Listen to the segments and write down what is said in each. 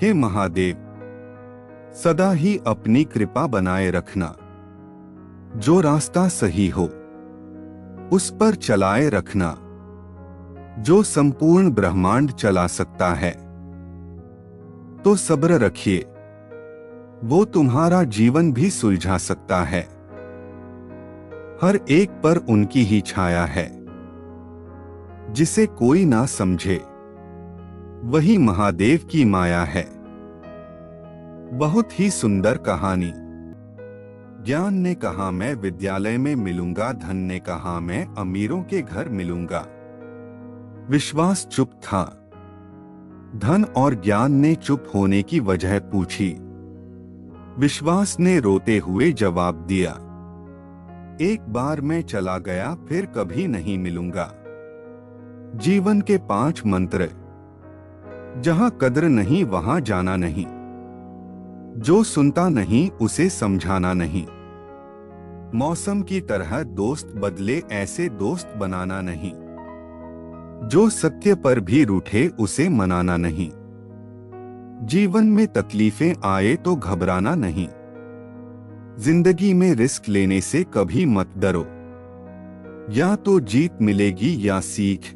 हे महादेव, सदा ही अपनी कृपा बनाए रखना। जो रास्ता सही हो उस पर चलाए रखना। जो संपूर्ण ब्रह्मांड चला सकता है तो सब्र रखिए, वो तुम्हारा जीवन भी सुलझा सकता है। हर एक पर उनकी ही छाया है, जिसे कोई ना समझे वही महादेव की माया है। बहुत ही सुंदर कहानी। ज्ञान ने कहा मैं विद्यालय में मिलूंगा, धन ने कहा मैं अमीरों के घर मिलूंगा। विश्वास चुप था। धन और ज्ञान ने चुप होने की वजह पूछी। विश्वास ने रोते हुए जवाब दिया, एक बार मैं चला गया, फिर कभी नहीं मिलूंगा। जीवन के 5 मंत्र। जहां कद्र नहीं वहां जाना नहीं। जो सुनता नहीं उसे समझाना नहीं। मौसम की तरह दोस्त बदले, ऐसे दोस्त बनाना नहीं। जो सत्य पर भी रूठे उसे मनाना नहीं। जीवन में तकलीफें आए तो घबराना नहीं। जिंदगी में रिस्क लेने से कभी मत डरो। या तो जीत मिलेगी या सीख।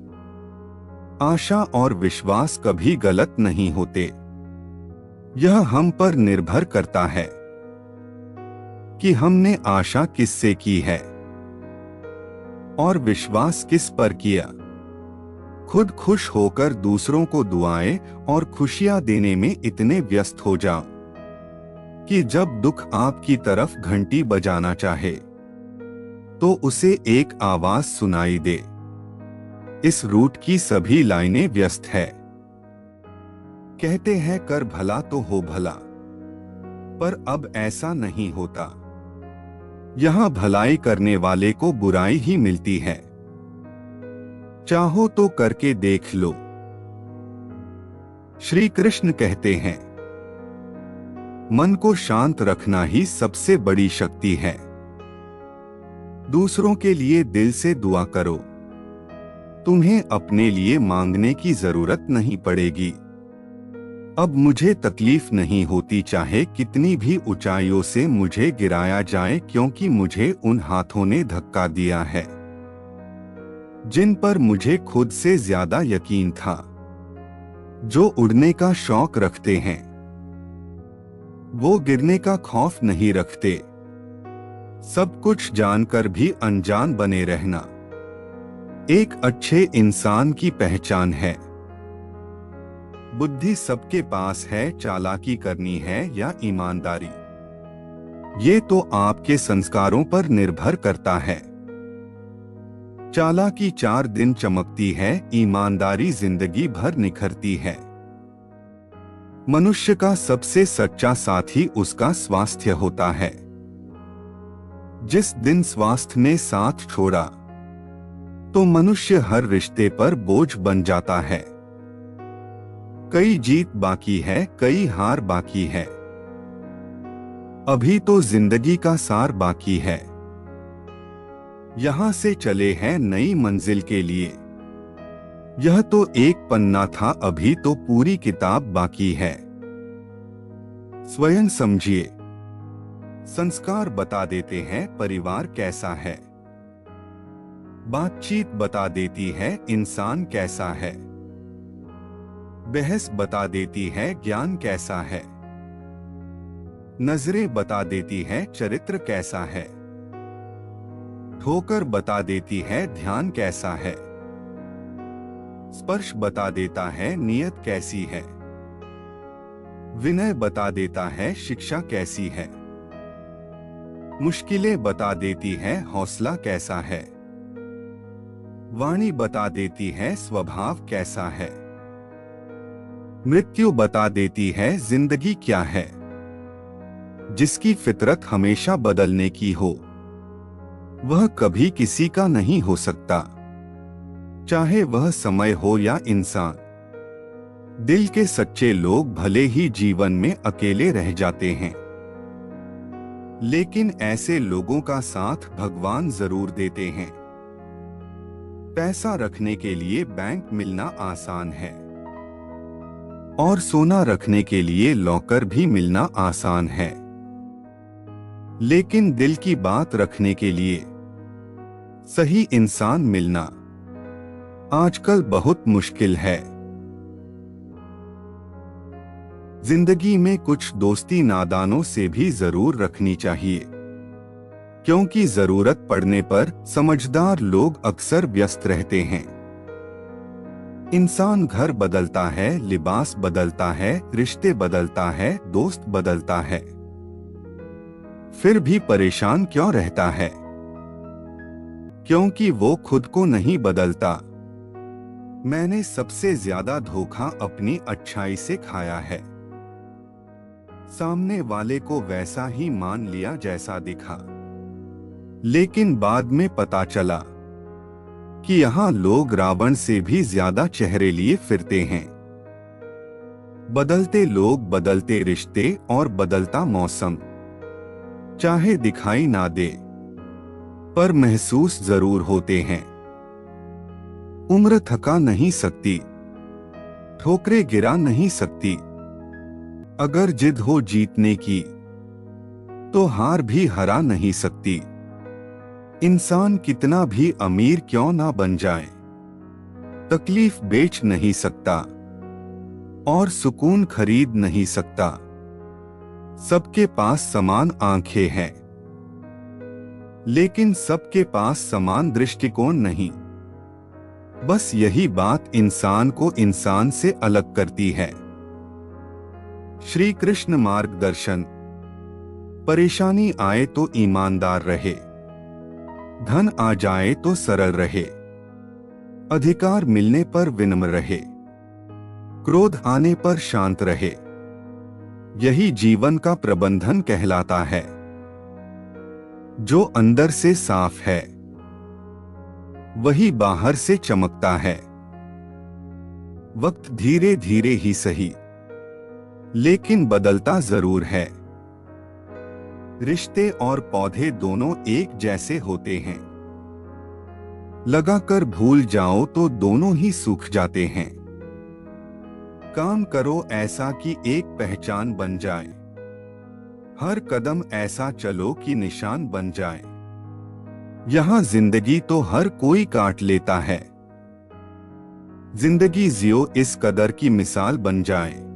आशा और विश्वास कभी गलत नहीं होते। यह हम पर निर्भर करता है कि हमने आशा किससे की है और विश्वास किस पर किया। खुद खुश होकर दूसरों को दुआएं और खुशियां देने में इतने व्यस्त हो जाओ कि जब दुख आपकी तरफ घंटी बजाना चाहे तो उसे एक आवाज सुनाई दे, इस रूट की सभी लाइनें व्यस्त है। कहते हैं कर भला तो हो भला, पर अब ऐसा नहीं होता। यहां भलाई करने वाले को बुराई ही मिलती है। चाहो तो करके देख लो। श्री कृष्ण कहते हैं, मन को शांत रखना ही सबसे बड़ी शक्ति है। दूसरों के लिए दिल से दुआ करो, तुम्हें अपने लिए मांगने की जरूरत नहीं पड़ेगी। अब मुझे तकलीफ नहीं होती, चाहे कितनी भी ऊंचाइयों से मुझे गिराया जाए, क्योंकि मुझे उन हाथों ने धक्का दिया है जिन पर मुझे खुद से ज्यादा यकीन था। जो उड़ने का शौक रखते हैं वो गिरने का खौफ नहीं रखते। सब कुछ जानकर भी अनजान बने रहना एक अच्छे इंसान की पहचान है। बुद्धि सबके पास है, चालाकी करनी है या ईमानदारी, ये तो आपके संस्कारों पर निर्भर करता है। चालाकी 4 दिन चमकती है, ईमानदारी जिंदगी भर निखरती है। मनुष्य का सबसे सच्चा साथी उसका स्वास्थ्य होता है। जिस दिन स्वास्थ्य ने साथ छोड़ा तो मनुष्य हर रिश्ते पर बोझ बन जाता है। कई जीत बाकी है, कई हार बाकी है, अभी तो जिंदगी का सार बाकी है। यहां से चले हैं नई मंजिल के लिए। यह तो एक पन्ना था, अभी तो पूरी किताब बाकी है। स्वयं समझिए। संस्कार बता देते हैं परिवार कैसा है। बातचीत बता देती है इंसान कैसा है। बहस बता देती है ज्ञान कैसा है। नजरें बता देती है चरित्र कैसा है। ठोकर बता देती है ध्यान कैसा है। स्पर्श बता देता है नियत कैसी है। विनय बता देता है शिक्षा कैसी है। मुश्किलें बता देती है हौसला कैसा है। वाणी बता देती है स्वभाव कैसा है। मृत्यु बता देती है जिंदगी क्या है। जिसकी फितरत हमेशा बदलने की हो वह कभी किसी का नहीं हो सकता, चाहे वह समय हो या इंसान। दिल के सच्चे लोग भले ही जीवन में अकेले रह जाते हैं, लेकिन ऐसे लोगों का साथ भगवान जरूर देते हैं। पैसा रखने के लिए बैंक मिलना आसान है, और सोना रखने के लिए लॉकर भी मिलना आसान है, लेकिन दिल की बात रखने के लिए सही इंसान मिलना आजकल बहुत मुश्किल है। जिंदगी में कुछ दोस्ती नादानों से भी जरूर रखनी चाहिए, क्योंकि जरूरत पड़ने पर समझदार लोग अक्सर व्यस्त रहते हैं। इंसान घर बदलता है, लिबास बदलता है, रिश्ते बदलता है, दोस्त बदलता है, फिर भी परेशान क्यों रहता है? क्योंकि वो खुद को नहीं बदलता। मैंने सबसे ज्यादा धोखा अपनी अच्छाई से खाया है। सामने वाले को वैसा ही मान लिया जैसा दिखा, लेकिन बाद में पता चला कि यहाँ लोग रावण से भी ज्यादा चेहरे लिए फिरते हैं। बदलते लोग, बदलते रिश्ते और बदलता मौसम चाहे दिखाई ना दे, पर महसूस जरूर होते हैं। उम्र थका नहीं सकती, ठोकरें गिरा नहीं सकती। अगर जिद हो जीतने की, तो हार भी हरा नहीं सकती। इंसान कितना भी अमीर क्यों ना बन जाए, तकलीफ बेच नहीं सकता और सुकून खरीद नहीं सकता। सबके पास समान आंखें हैं, लेकिन सबके पास समान दृष्टिकोण नहीं। बस यही बात इंसान को इंसान से अलग करती है। श्री कृष्ण मार्गदर्शन। परेशानी आए तो ईमानदार रहे, धन आ जाए तो सरल रहे, अधिकार मिलने पर विनम्र रहे, क्रोध आने पर शांत रहे। यही जीवन का प्रबंधन कहलाता है। जो अंदर से साफ है, वही बाहर से चमकता है। वक्त धीरे धीरे ही सही, लेकिन बदलता जरूर है। रिश्ते और पौधे दोनों एक जैसे होते हैं, लगाकर भूल जाओ तो दोनों ही सूख जाते हैं। काम करो ऐसा कि एक पहचान बन जाए, हर कदम ऐसा चलो कि निशान बन जाए। यहाँ जिंदगी तो हर कोई काट लेता है, जिंदगी जियो इस कदर की मिसाल बन जाए।